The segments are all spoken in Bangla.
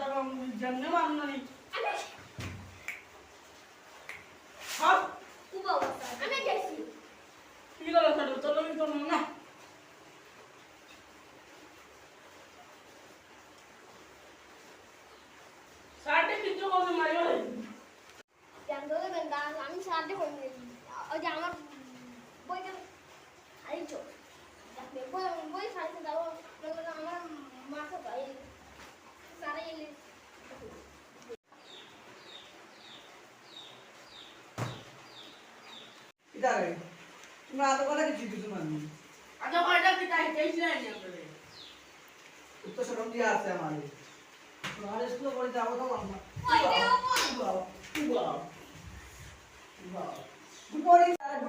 কথা কম জানলে মাননা নি হ্যাঁ উবা উবা আমি গেছি কি লাগা ছাড়ো চলো কি করব না সাড়ে কিছু বলে মারিও কেন ধরে বেন্দা আমি সাথে কোন ওই যে আমার বইটা আইছো দেখবে বই সাথে দাও আমার মাথা পাই সারা এলে ইদারে তুমি আতো কথা কি জিজ্ঞেস মানি আজ কয়টা কি তাই তেইশ নাই নি করে উত্তর সরম দিয়ে আছে আমারে তোমার স্কুলে পড়ে যাবো তো আমরা গুড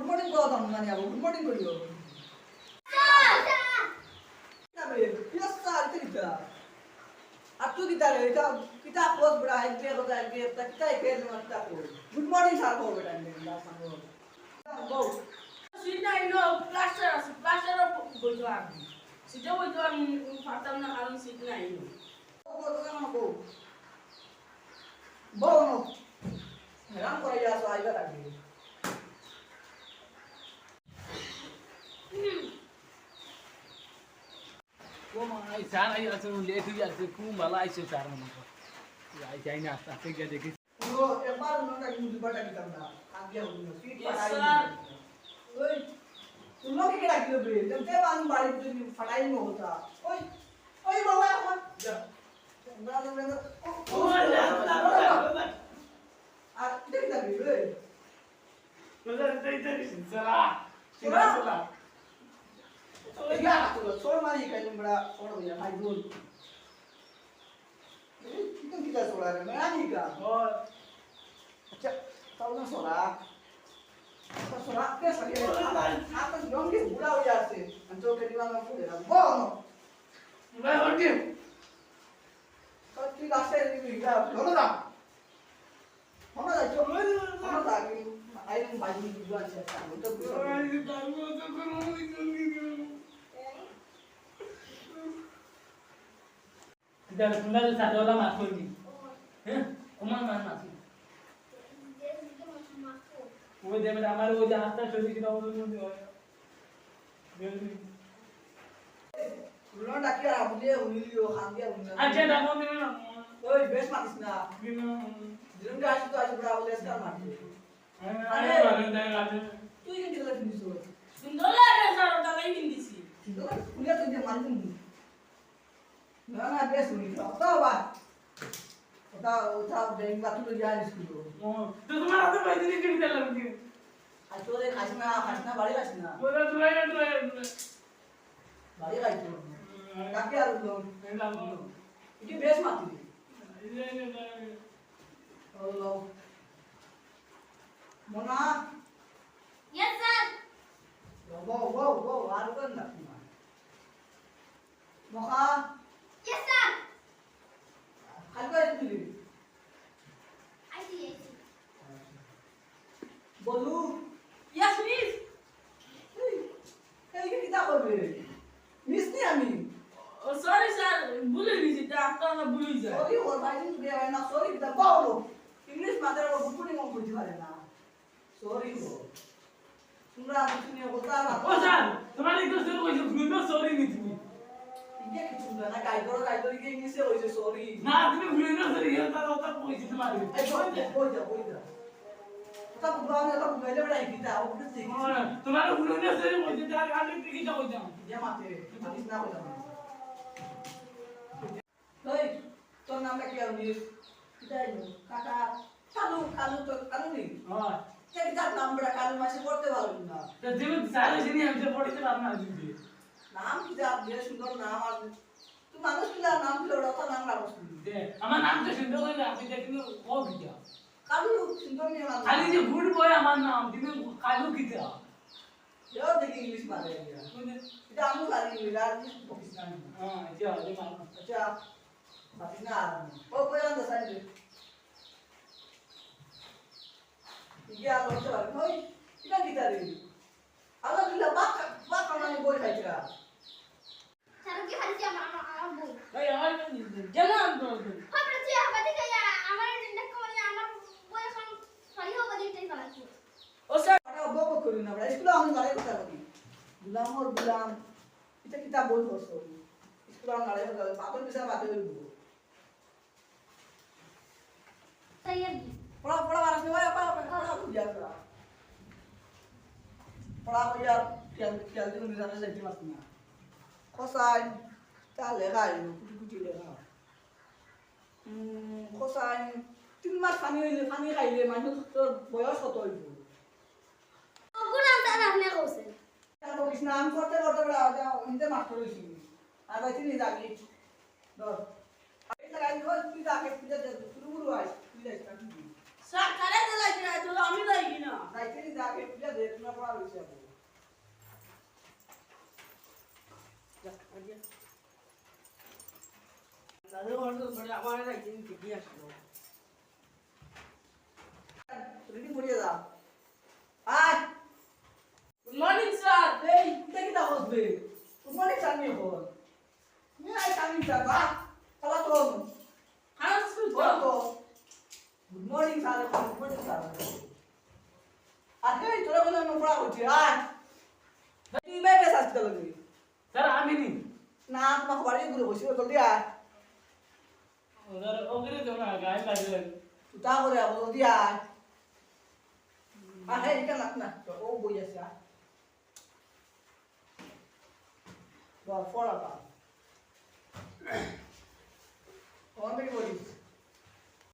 মর্নিং কো দাম মানে আবো গুড মর্নিং করিও তবে পিয়াস সার তিনটা আর তুই কি তারে এটা কিতা পোস্ট বড় আইবে কথা আইবে তা কিতা ফের মারতা কো গুড মর্নিং স্যার কো বেটা না সামনে বউ সিট নাই নো প্লাস্টার আছে প্লাস্টার বইতো আমি সিটে বইতো আমি ফাটাম না কারণ সিট নাই নো বউ বউ নো রাম করে যাস আইবা রাখবি ও মা এই স্যার আই আছে লেট হয়ে যাচ্ছে খুব ভালো আইছে স্যার আমাকে আই যাই না আস্তে আস্তে গিয়ে দেখি ও একবার উনাটা কিন্তু দুবারটা দিতাম না আগে হলো সিট Yes, ফাটাই sir. ওই তুমি কি রাখিও বে জমতে বান বাড়ি তুমি ফাটাই নো হতা ওই ওই বাবা আমার যা না না না ও না আর দেখ যাবি রে सोड मारी काय बड़ा सोड भैया भाई बोल कितन किता सोडा रे मैं नहीं का और अच्छा ताऊ ना सोडा तो सोडा के सके आप तो योंगे बुढ़ा हो जाते हम तो के दीवार में फूले ना वो मैं होती तो ठीक आसे नहीं का होना था होना था जो होना था कि आई भाई दुआ से तो Dari kembali satu orang masuk ni. Kemana mana masuk? वो जब हमारे वो जहाँ तक छोटी किताब वो Ulo daki ara bulie unilio khandia unna. अच्छा नामों में ना Oi bes matis na. बिना Jirum ga asu to asu bra bole skar mati. अरे वाले दाई वाले Tu ingin jela tini so. সুন্দর রে স্যার ওটা লাই দিছি Sinto kan kuliah tu dia mari tuni. Na na bes uni. Ta ba. Ota deng batu tu dia school. तो तुम्हारा तो पैसे नहीं कितने लगती Ato de khasna bari khasna. बोला तुम्हारे Bari gai tu. Daki aru lo. Iki bes mati. Oh lo. Mona. Yes sir Wow, aru kan dak ni. Moka. Yes sir Khali ko itu ni. IC Bolu. Yes miss এই কি কিতা করবে মিস নি আমি ও সরি স্যার ভুলে গেছি তা আপনারা ভুলে যায় সরি ওর ভাই কিন্তু বিয়ে হয় না সরি কিতা বাবু ইংলিশ মাদার ও বুকুনি মন বুঝতে পারে না সরি গো তোমরা বুঝনি বলতা না ओ सर तुम्हारे को सिर्फ कोई भूल सॉरी नहीं थी ইয়ে কিছু না গাইডর কি ইংলিশে হইছে সরি ना तुम्हें भूल ना सर ये होता कोई तुम्हारे এই বই যা তা বুঝাও না বুঝাইলে বড় কিতা ও বুঝতে কি तुम्हारे भूल ना सर कोई यार आगे की जाओ जाओ যে মাতে মাতিস না হইলা কই তোর নামটা কি আর নিস কিতাই নো কাকা কালু তো কালু নি हां সেই তার নাম বড় কালু মাসে পড়তে ভালো না तो जीव सारे जनी हमसे पढ़ते बात ना दीजिए নাম কি যা দিয়ে সুন্দর নাম আর তুই মানুষ কিলা নাম দিলে ওটা তো নাম রাখছ दे हमारा नाम तो सुंदर है आप देखिए वो क्या কালু সুন্দর নিয়ে নাম खाली जो गुड बॉय हमारा नाम दिने कालू की था यो দেখি ইংলিশ মানে এটা আমি জানি মিলার পাকিস্তানি हां अच्छा ये मालूम আচ্ছা পাকিস্তান ও কোয়ান দা সাইড ইয়া লোক চল কই এটা কি তারে আলো দিলা বাক মানে বই খাইছা सर की हर चीज हम बोल ভাই আর জানা তো हम গুলামর গুলাম এটা কিতাব বই পড়ছো স্কুল আর নাড়ে বাপের বিষয় বাতে হইব তাই আর কি পড়া পড়া বারাস ভাই পড়া বুঝিয়া পড়া কইয়া খেয়াল খেয়াল দিন জানা যাইতে পারছ না কোসাইন তা লেখা আইলো কুটি কুটি লেখা কোসাইন 3 মাস পানি খাইলে মানুষ তোর বয়স কত হইব গুলাম তার আপনি কইছেন তো স্নান করতে করতে বড় ইনতে মাস্টার হইছি আর বাইতে নি যাবি ধর আই লাগাই ধর তুই যাকে পূজা দে শুরু শুরু আই তুই যাইস না তুই স্যার কারে দিলাই না তো আমি যাই কি না যাইতে নি যাকে পূজা দে তুমি পড়া হইছে আপু যা আগে দাদু বন্ধু বড় আমার একদিন কি আসলো রেডি পড়িয়ে যা আয় গুড মর্নিং স্যার এই এটা কি দাও হবে তোমারে জানি হল নি আই কামি যাবা চলা তো খানা স্কুল বল তো good morning sir good morning sir আরে তোরা বলে নোংরা হচ্ছে আয় তুই মেয়ে সাথে লাগি স্যার আমি নি না তোমাকে বাড়ি ঘুরে বসে জলদি আয় স্যার ওগরে তো না গায় লাগে তুই তা করে আবো জলদি আয় আরে এটা না ও বই আছে আয় বাহ ফড়া বা কোন থেকে বলিস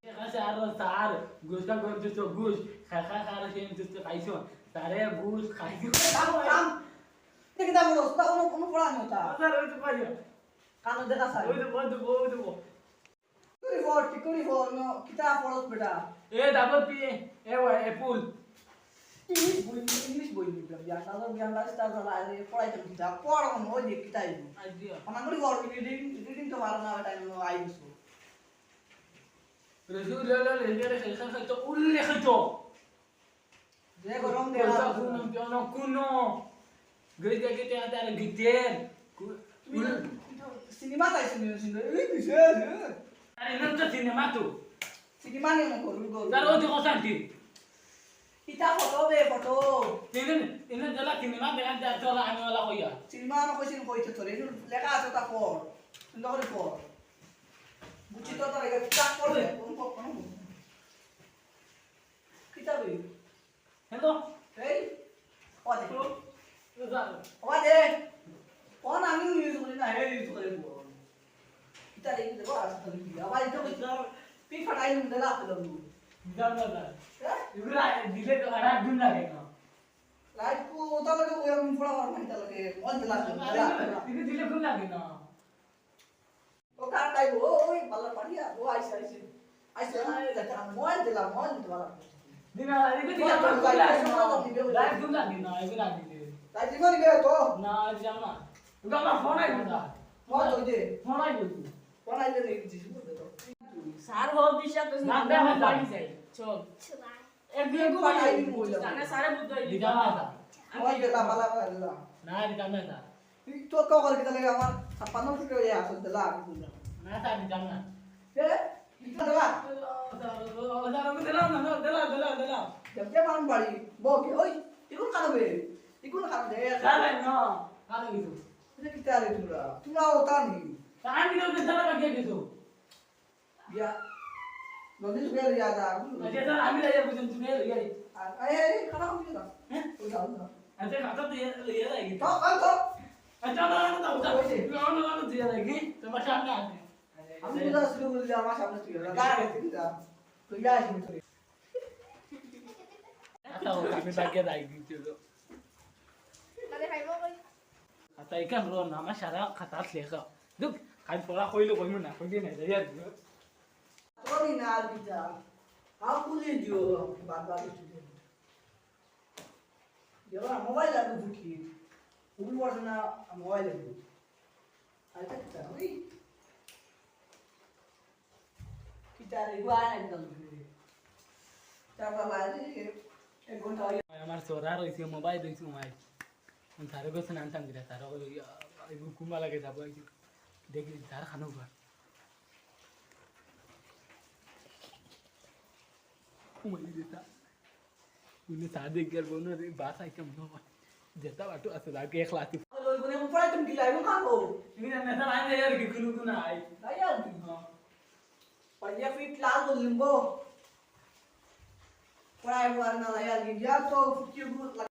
স্যার স্যার গুস কা গুস তো গুস খা খা খা রে কেন তো খাইছো স্যারে গুস খাইছো কাম কাম ঠিক দাম বলো তা কোনো পড়া নেই তা স্যার ওই তো পাইয়া কানো দেখা সাই ওই তো টিকুরি ফর নো কিতা পড়স বেটা A double P A apple English বই নিলাম ইয়া সাদা বিয়ান রাস্তা জালা আরে পড়াইতে কিতা পড়ো না ওই কিতাই আইডিয়া আমার করি বড় রিডিং তো মারো না টাইম নো আইছো রসুল লা লা লে খা খা তো উল্লে খতো যে গরম দে কোসা কুনো পিওনো কুনো গইতে গইতে আদার গিতেন সিনেমা তাইছো নি সিনেমা এই দিছে আরে নন তো সিনেমা তো সিনেমা নি না করু গো স্যার ওই তো কোসান্তি কিতা ফটো দে ফটো তিন জলা সিনেমা দেখান যা চলা আমি ওলা কইয়া সিনেমা না কইছিন কইতে তোরে লেখা আছে তা পড় সুন্দর করে পড় বুঝি তো তোর এটা কিতা পড়বে কোন কোন কিতা বই হ্যালো এই ওদে স্যার ওদে কোন আমি ইউজ করি না হে ইউজ করে বল কিতা দেখি দেবো আর তো কি আবার এটা কইতা পি ফাটাই নুন দেলা ফেলম জানা না ইবরা দিলে তো আড়া দিন লাগে না লাইট কো ওটা লাগে ওই আমি পড়া আর মাইতা লাগে মন দেলা তিনি দিলে কোন লাগে না ও কার টাইম ওই ভালো পাড়িয়া ও আইছে আইছে আইছে এটা মন দেলা দিনা এদিকে দিলা কোন লাগে না লাইভ কোন লাগে না এগুলা দিলে তাই জীবন গে তো না জানা না ওটা আমার ফোন আই না মন তো দে ফোন আই বলছি কোন আইলে নেই কিছু বলতে তো স্যার হোক বিশ্বাস তো না দে আমার বাড়ি যাই চল ছুবা এক দুই গো পাঠাই বাড়ি দিবো বললাম। জানা সারে বুদ্ধ দিদা না মন দেলা ভালো দিলা না দিদা না তুই তো কো করে কিতা লাগে আমার 56 ফুট হয়ে আসল দেলা আমি বললাম না স্যার দিদা না এ কিতা দেলা দিলা জবকে মান বাড়ি বকে ওই ইকুন খাবে ইকুন খাবে স্যার না আরে কিছু এটা কিতা রে তোরা তোরা ওটা নি আমি তো দিদা বাকি কিছু ইয়া নদী সুগের ইয়াদ আর আচ্ছা স্যার আমি যাই বুঝুন তুমি ইয়াই এই খানা কম দিও হ্যাঁ ওই যাও না আচ্ছা কথা তো ইয়া লাগি তো তো আচ্ছা না দিয়া লাগি তোমার সামনে আছে আমি তো শুরু করে দিলাম আমার সামনে তুই গাড়ি দিলা তুই যা আসবি তুই আচ্ছা আমি বাকি যাই দিছো মানে খাইবো কই খাতা ইকান রো না আমার সারা খাতা লেখা দুক খাই পড়া কইলো কইমু না কইতে না যাই তোর না আর দিতা হাউ কুলি দিও বাবা স্টুডেন্ট যেবা মোবাইল লাগু বুকি উল বর্ষনা মোবাইল লাগু আইতা কিতা ওই কিতা রে গুয়া না একদম তারপর বাজে এক ঘন্টা আমার সোরা রইছে মোবাইল রইছে মোবাইল তারে গোছ না আনতাম দিলা তার ওই কুমা লাগে যাব দেখি তার খানো গা কুমাই দিতা উনি সাদে গেল বনো রে বাস আইতাম না যেটা বাটু আছে তাকে এক লাতি Kalau ibu ni mau pernah tempat lain kan lo. তুমি না নেতা আই না আর কি কুলু কুনা I Saya ni. Pernah fit lalu limbo. Pernah warna layar dia tu, fikir